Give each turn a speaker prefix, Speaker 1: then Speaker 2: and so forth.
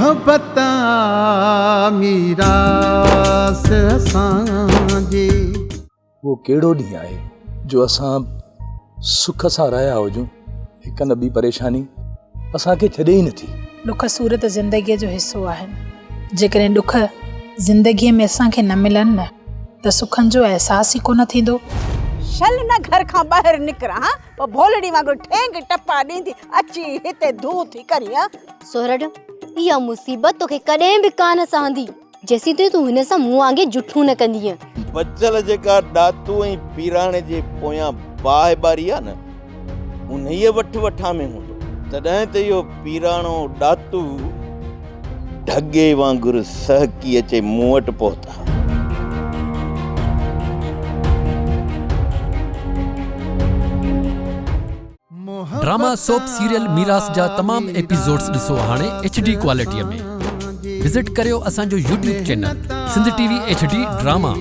Speaker 1: मोहब्बत मीरास असांजे।
Speaker 2: वो कहिड़ो ॾींहुं आहे जो असां सुख सां रहिया हुजूं, हिक न ॿी परेशानी असांखे छॾे ई नथी।
Speaker 3: ॾुख सूरत ज़िंदगीअ जो हिसो आहिनि। जेकॾहिं ॾुख ज़िंदगीअ में असांखे न मिलनि न त सुखनि जो अहसास ई कोन थींदो।
Speaker 4: शल न घर खां ॿाहिरि निकिरा हा, पोइ भोलड़ी वांगुरु ठेंग टपा ॾींदी अची हिते धू थी करी हा।
Speaker 5: सोरठ, इहा मुसीबत तोखे कॾहिं बि कान सहंदी जेसीं ताईं तूं हिन सां मुंहुं वांगे जुठू न कंदीअ।
Speaker 6: बचल जेका ॾातू ऐं पीराणे जे पोयां बाहि बारी आहे न, उन्हीअ वठां में हूंदो, तॾहिं त इहो पीराणो ॾातू ढगे वांगुरु सहकी अचे मूं वटि पहुता।
Speaker 7: ड्रामा सोप सीरियल मीरास जा तमाम एपिसोड्स ॾिसो हाणे HD क्वालिटीअ में। विज़िट करियो असांजो YouTube channel Sindh TV HD drama.